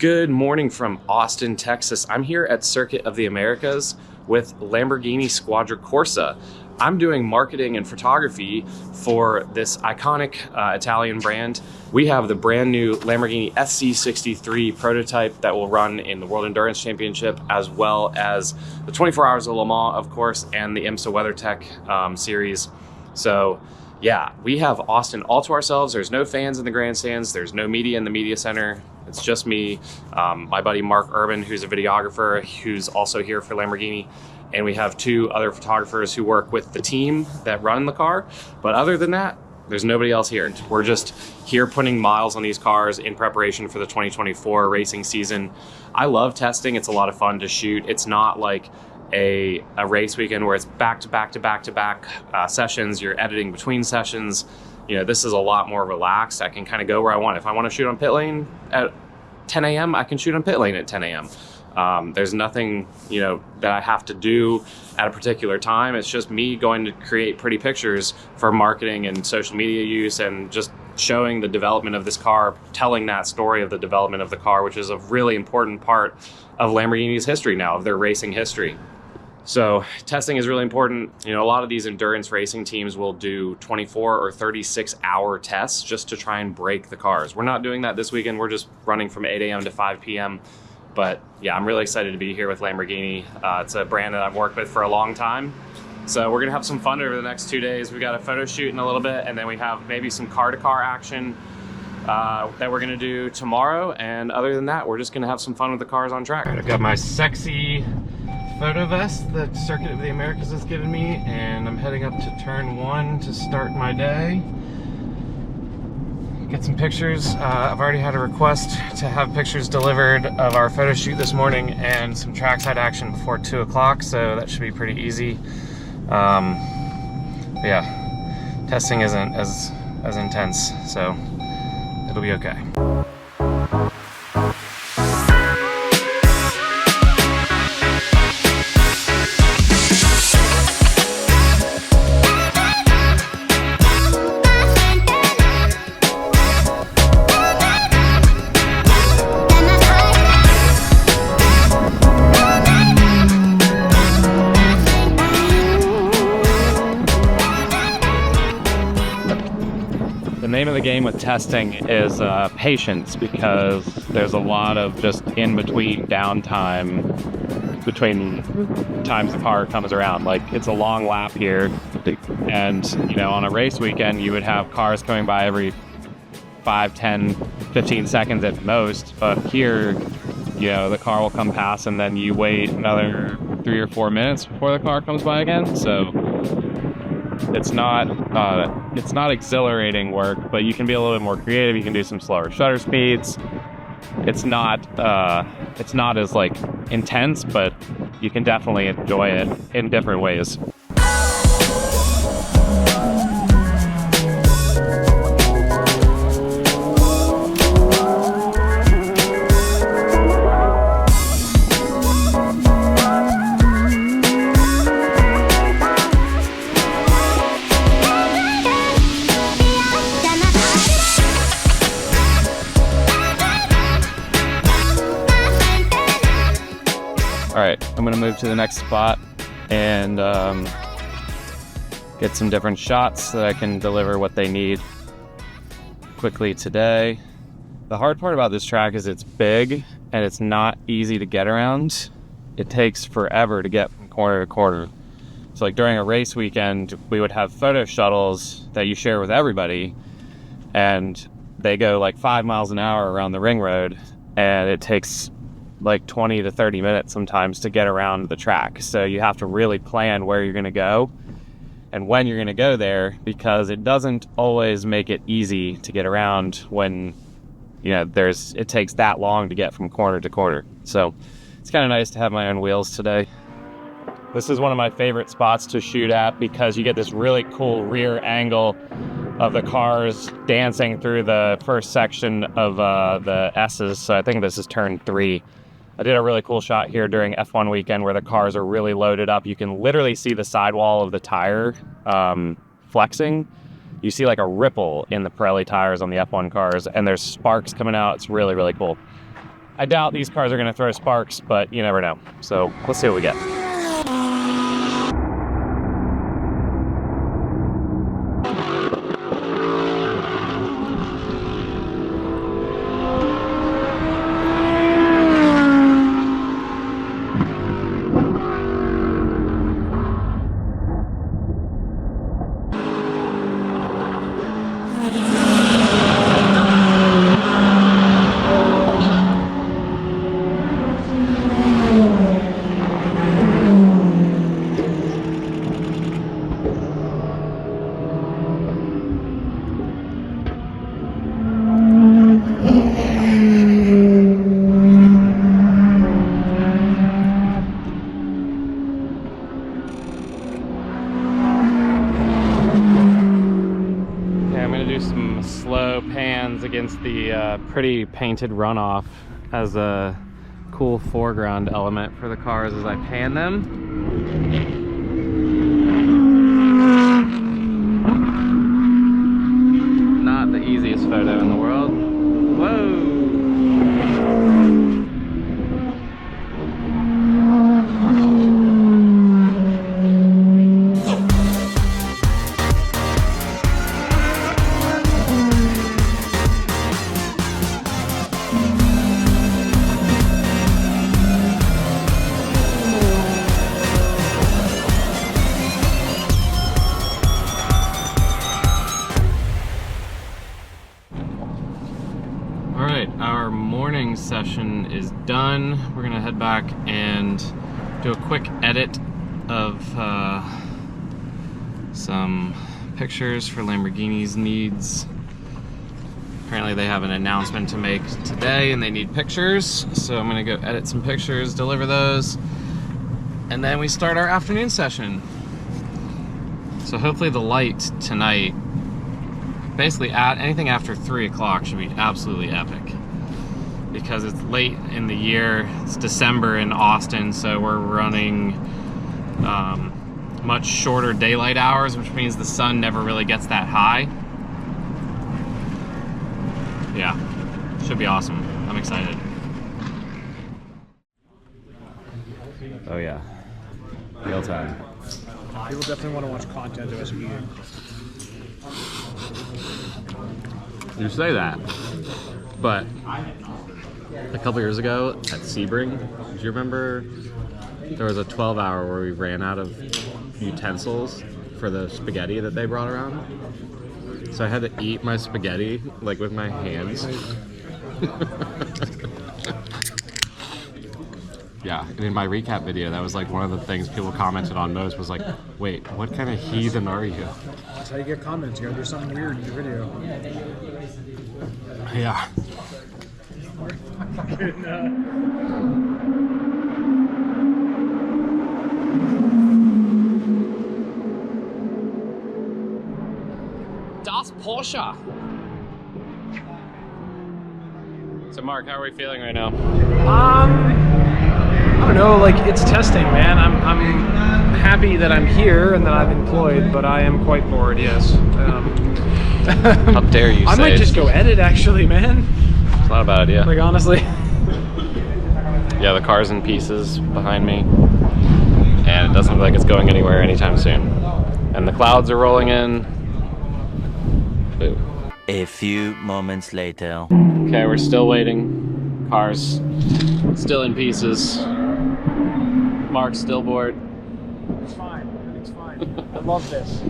Good morning from Austin, Texas. I'm here at Circuit of the Americas with Lamborghini Squadra Corsa. I'm doing marketing and photography for this iconic Italian brand. We have the brand new Lamborghini SC63 prototype that will run in the World Endurance Championship, as well as the 24 Hours of Le Mans, of course, and the IMSA WeatherTech series. So yeah, we have Austin all to ourselves. There's no fans in the grandstands. There's no media in the media center. It's just me, my buddy Mark Urban, who's a videographer, who's also here for Lamborghini. And we have two other photographers who work with the team that run the car. But other than that, there's nobody else here. We're just here putting miles on these cars in preparation for the 2024 racing season. I love testing. It's a lot of fun to shoot. It's not like a race weekend where it's back-to-back sessions. You're editing between sessions. You know, this is a lot more relaxed. I can kind of go where I want. If I want to shoot on pit lane at 10 a.m., I can shoot on pit lane at 10 a.m. There's nothing, you know, that I have to do at a particular time. It's just me going to create pretty pictures for marketing and social media use and just showing the development of this car, telling that story of the development of the car, which is a really important part of Lamborghini's history now, of their racing history. So testing is really important. You know, a lot of these endurance racing teams will do 24 or 36 hour tests just to try and break the cars. We're not doing that this weekend. We're just running from 8 a.m. to 5 p.m. But yeah, I'm really excited to be here with Lamborghini. It's a brand that I've worked with for a long time. So we're gonna have some fun over the next 2 days. We've got a photo shoot in a little bit, and then we have maybe some car-to-car action that we're gonna do tomorrow. And other than that, we're just gonna have some fun with the cars on track. I've got my sexy photo vest that Circuit of the Americas has given me, and I'm heading up to turn 1 to start my day. Get some pictures. I've already had a request to have pictures delivered of our photo shoot this morning and some trackside action before 2 o'clock, so that should be pretty easy. Yeah, testing isn't as intense, so it'll be okay. The name of the game with testing is patience, because there's a lot of just in-between downtime between times the car comes around. Like, it's a long lap here, and you know, on a race weekend you would have cars coming by every 5, 10, 15 seconds at most, but here, you know, the car will come past and then you wait another 3 or 4 minutes before the car comes by again. So it's not exhilarating work, but you can be a little bit more creative. You can do some slower shutter speeds. It's not as like intense, but you can definitely enjoy it in different ways. All right, I'm gonna move to the next spot and get some different shots so that I can deliver what they need quickly today. The hard part about this track is it's big and it's not easy to get around. It takes forever to get from corner to corner. So like during a race weekend, we would have photo shuttles that you share with everybody, and they go like 5 miles an hour around the ring road, and it takes like 20 to 30 minutes sometimes to get around the track. So you have to really plan where you're going to go and when you're going to go there, because it doesn't always make it easy to get around when, you know, it takes that long to get from corner to corner. So it's kind of nice to have my own wheels today. This is one of my favorite spots to shoot at because you get this really cool rear angle of the cars dancing through the first section of the S's. So I think this is turn 3. I did a really cool shot here during F1 weekend where the cars are really loaded up. You can literally see the sidewall of the tire flexing. You see like a ripple in the Pirelli tires on the F1 cars, and there's sparks coming out. It's really, really cool. I doubt these cars are going to throw sparks, but you never know. So let's see what we get. Slow pans against the pretty painted runoff as a cool foreground element for the cars as I pan them. Not the easiest photo in the world. Whoa! Our morning session is done. We're gonna head back and do a quick edit of some pictures for Lamborghini's needs. Apparently they have an announcement to make today and they need pictures, so I'm gonna go edit some pictures, deliver those, and then we start our afternoon session. So hopefully the light tonight, basically anything after 3 o'clock should be absolutely epic. Because it's late in the year, it's December in Austin, so we're running much shorter daylight hours, which means the sun never really gets that high. Yeah, should be awesome. I'm excited. Oh yeah, real time. People definitely want to watch content of us eating. You say that, but a couple years ago at Sebring, do you remember there was a 12-hour where we ran out of utensils for the spaghetti that they brought around? So I had to eat my spaghetti like with my hands. Yeah, and in my recap video, that was like one of the things people commented on most was like, wait, what kind of heathen are you? That's how you get comments. You gotta do something weird in your video. Yeah. Das Porsche. So Mark, how are we feeling right now? I don't know, like, it's testing, man. I'm happy that I'm here and that I'm employed, but I am quite bored, yes. How dare you say I might just go edit, actually, man. It's not a bad idea. Like, honestly. Yeah, the car's in pieces behind me, and it doesn't look like it's going anywhere anytime soon. And the clouds are rolling in. Boo. A few moments later. Okay, we're still waiting. Car's still in pieces. Mark's still bored. It's fine. It's fine. I love this.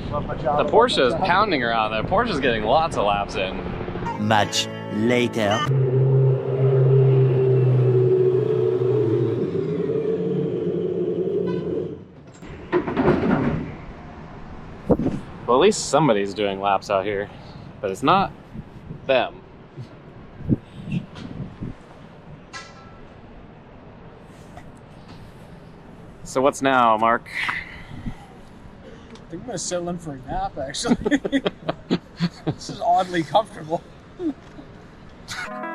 Love my job. The Porsche is pounding around there. Porsche's getting lots of laps in. Much later. Well, at least somebody's doing laps out here, but it's not them. So what's now, Mark? I think I'm gonna settle in for a nap, actually. This is oddly comfortable.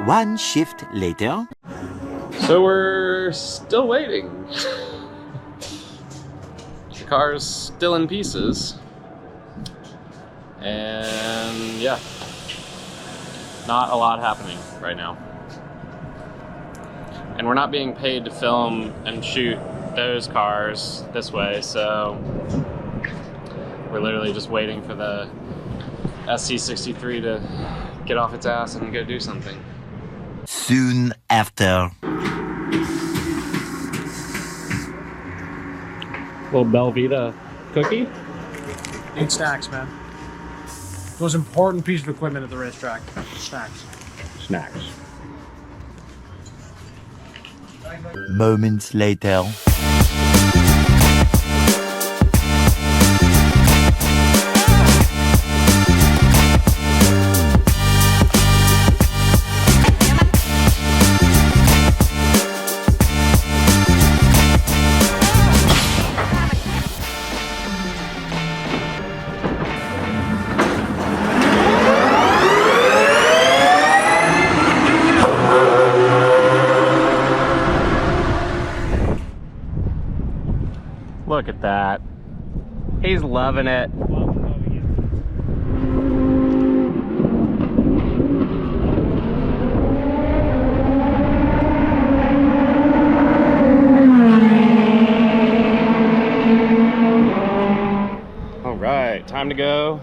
One shift later. So we're still waiting. The car's still in pieces. And yeah, not a lot happening right now. and we're not being paid to film and shoot those cars this way, so we're literally just waiting for the SC63 to get off its ass and go do something. Soon after. Little Belvita cookie. 8 stacks, man. Most important piece of equipment at the racetrack. Snacks. Snacks. Moments later. Look at that. He's loving it. All right, time to go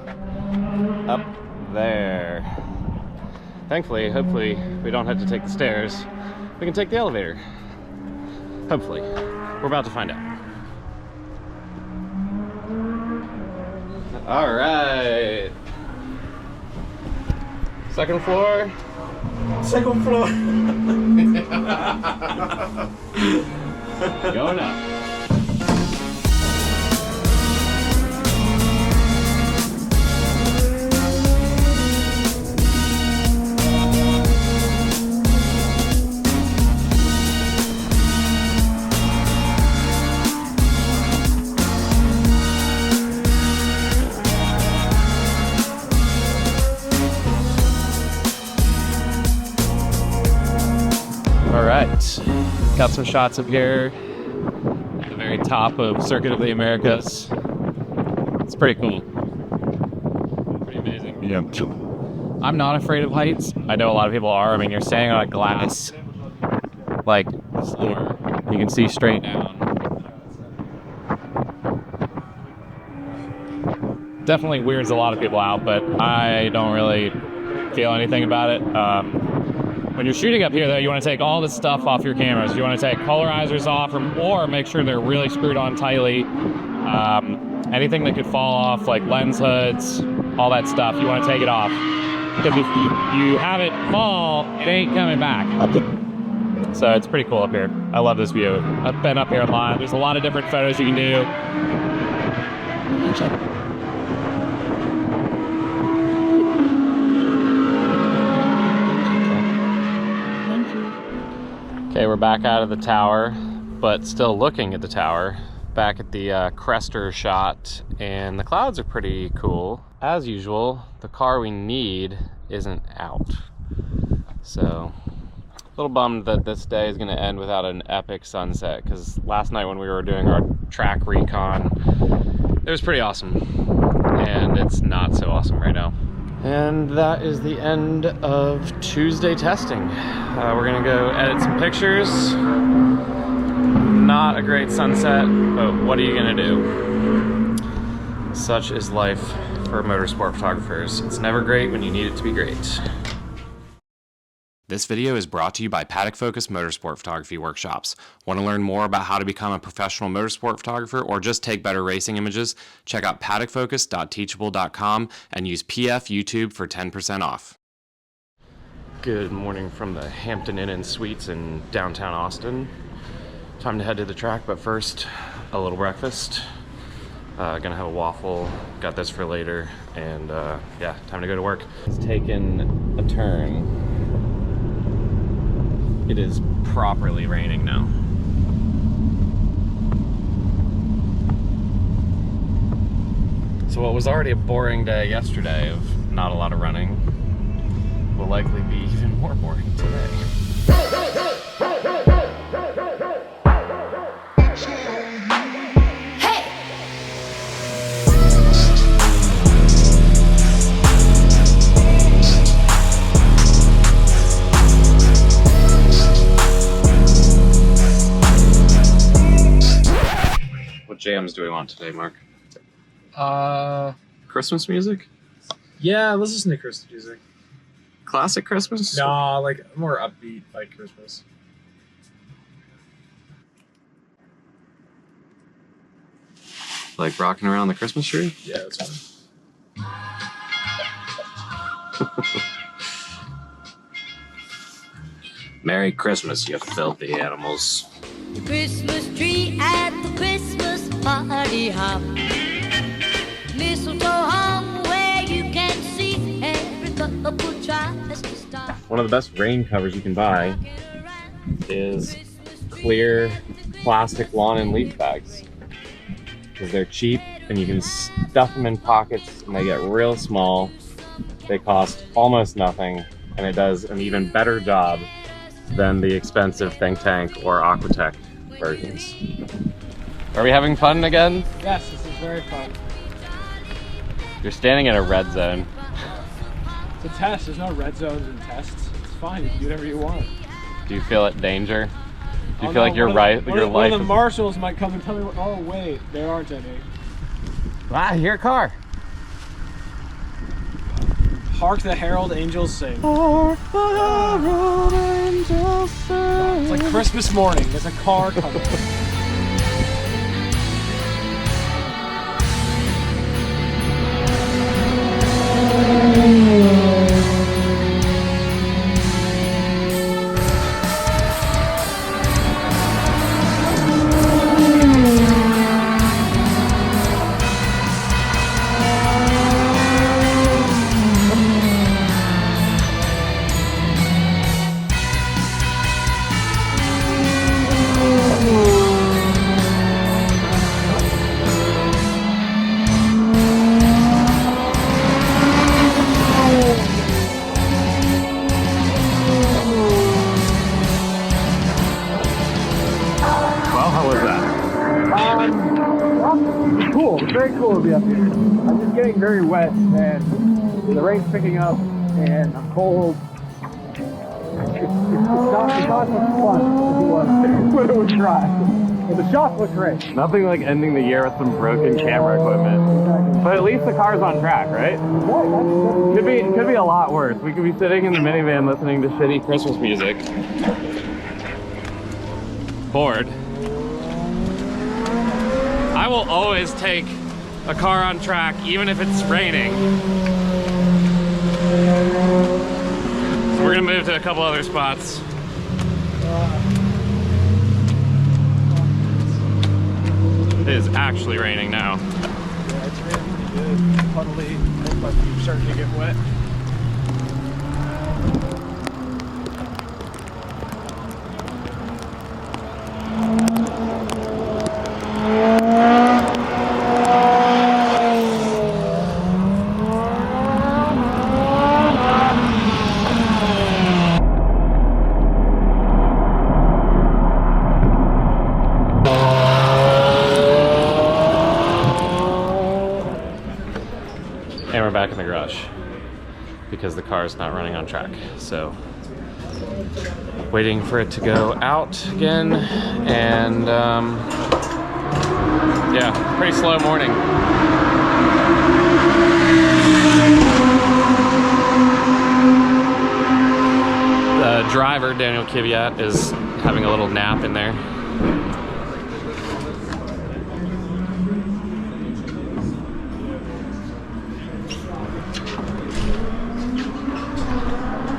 up there. Thankfully, hopefully, we don't have to take the stairs. We can take the elevator. Hopefully. We're about to find out. All right. Second floor. Second floor. Going up. Got some shots up here at the very top of Circuit of the Americas. It's pretty cool. Pretty amazing. Yep. I'm not afraid of heights. I know a lot of people are. I mean, you're standing on a glass, like, floor. You can see straight down. Definitely weirds a lot of people out, but I don't really feel anything about it. When you're shooting up here, though, you want to take all this stuff off your cameras. You want to take polarizers off or make sure they're really screwed on tightly. Anything that could fall off, like lens hoods, all that stuff, you want to take it off. Because if you have it fall, it ain't coming back. So it's pretty cool up here. I love this view. I've been up here a lot. There's a lot of different photos you can do. Okay, we're back out of the tower, but still looking at the tower. Back at the crester shot, and the clouds are pretty cool. As usual, the car we need isn't out. So, a little bummed that this day is gonna end without an epic sunset, because last night when we were doing our track recon, it was pretty awesome. And it's not so awesome right now. And that is the end of Tuesday testing. We're gonna go edit some pictures. Not a great sunset, but what are you gonna do? Such is life for motorsport photographers. It's never great when you need it to be great. This video is brought to you by Paddock Focus Motorsport Photography Workshops. Want to learn more about how to become a professional motorsport photographer or just take better racing images? Check out paddockfocus.teachable.com and use PF YouTube for 10% off. Good morning from the Hampton Inn and Suites in downtown Austin. Time to head to the track, but first, a little breakfast. Gonna have a waffle, got this for later, and yeah, time to go to work. It's taken a turn. It is properly raining now. So what was already a boring day yesterday of not a lot of running will likely be even more boring today. items do we want today, Mark? Uh, Christmas music? yeah, let's listen to Christmas music. Classic Christmas? No, like more upbeat, like Christmas. Like rocking around the Christmas tree? Yeah, that's fine. Merry Christmas, you filthy animals. The Christmas tree at the Christmas party hop. Mistletoe hung where you can see every couple tries to stop. One of the best rain covers you can buy is clear plastic lawn and leaf bags. Because they're cheap and you can stuff them in pockets and they get real small. They cost almost nothing and it does an even better job than the expensive Think Tank or Aquatech versions. Are we having fun again? Yes, this is very fun. You're standing in a red zone. It's a test. There's no red zones in tests. It's fine. You can do whatever you want. Do you feel it danger? Do you Oh, feel no, like your one right, of your the, life one of the is... marshals might come and tell me, oh wait, there aren't any. Ah, I hear a car. Hark the herald angels sing. Hark the herald angels sing. It's like Christmas morning. There's a car coming. Cool, very cool to be up here. I'm just getting very wet and the rain's picking up and I'm cold. It's not much fun as it was when it was dry. But the shots look great. Nothing like ending the year with some broken camera equipment. But at least the car's on track, right? Could be a lot worse. We could be sitting in the minivan listening to shitty Christmas music. Bored. I will always take a car on track, even if it's raining. So we're gonna move to a couple other spots. It is actually raining now. Yeah, it's raining pretty good. Puddly. My feet are starting to get wet. And we're back in the garage because the car is not running on track. So waiting for it to go out again, and yeah, pretty slow morning. The driver, Daniel Kvyat, is having a little nap in there.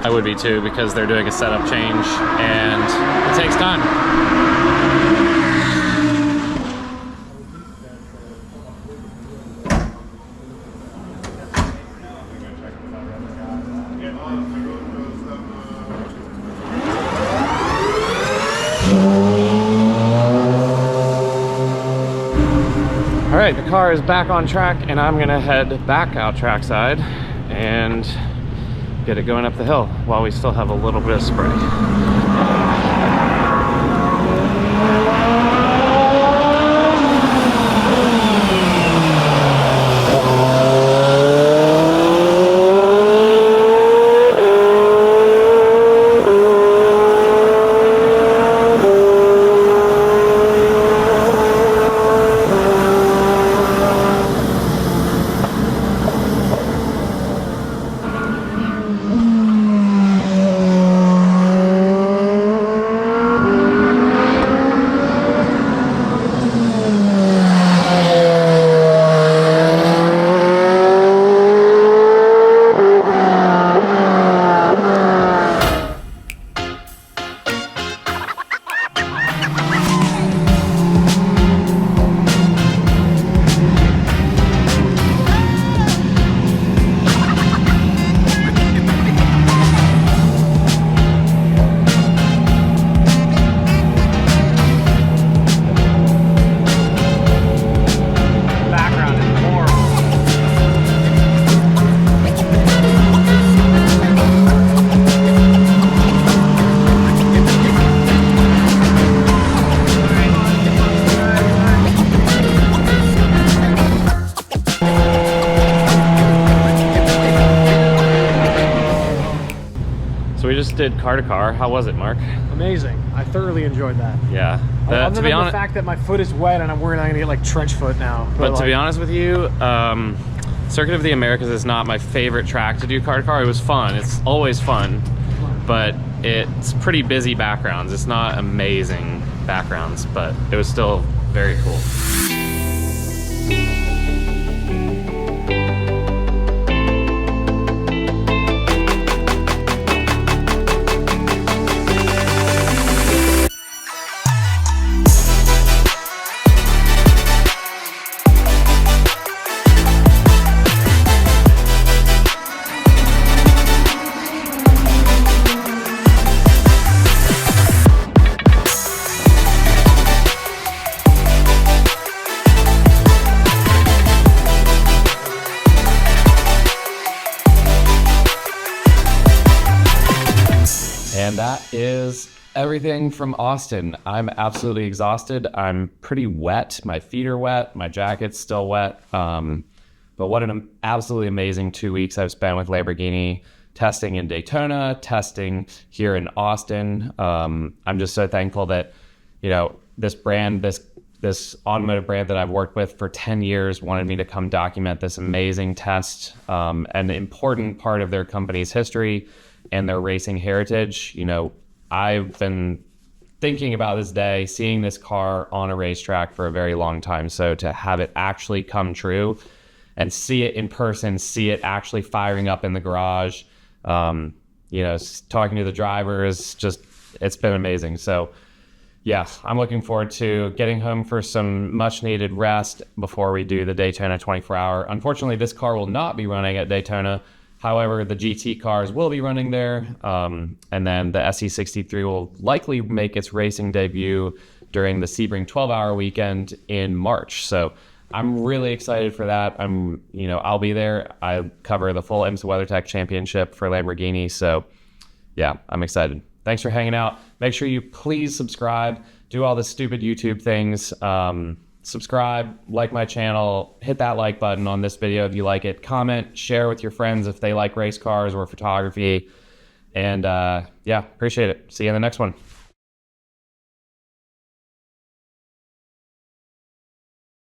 I would be too, because they're doing a setup change and it takes time. All right, the car is back on track and I'm gonna head back out trackside and get it going up the hill while we still have a little bit of spray. did COTA. How was it, Mark? Amazing. I thoroughly enjoyed that. Yeah. Other than the fact that my foot is wet and I'm worried I'm gonna get like trench foot now. But to be honest with you, Circuit of the Americas is not my favorite track to do COTA. It was fun. It's always fun, but it's pretty busy backgrounds. It's not amazing backgrounds, but it was still very cool. And that is everything from Austin. I'm absolutely exhausted. I'm pretty wet. My feet are wet. My jacket's still wet. But what an absolutely amazing 2 weeks I've spent with Lamborghini, testing in Daytona, testing here in Austin. I'm just so thankful that, you know, this brand, this automotive brand that I've worked with for 10 years wanted me to come document this amazing test, an important part of their company's history and their racing heritage. You know, I've been thinking about this day, seeing this car on a racetrack for a very long time. So to have it actually come true and see it in person, see it actually firing up in the garage, you know, talking to the drivers, just, it's been amazing. So yeah, I'm looking forward to getting home for some much needed rest before we do the Daytona 24-hour. Unfortunately, this car will not be running at Daytona. However, the GT cars will be running there, and then the SE63 will likely make its racing debut during the Sebring 12-hour weekend in March. So I'm really excited for that. I'll be there. I cover the full IMSA WeatherTech Championship for Lamborghini. So yeah, I'm excited. Thanks for hanging out. Make sure you please subscribe, do all the stupid YouTube things. Subscribe, like my channel, hit that like button on this video if you like it, comment, share with your friends if they like race cars or photography. And yeah, appreciate it. See you in the next one.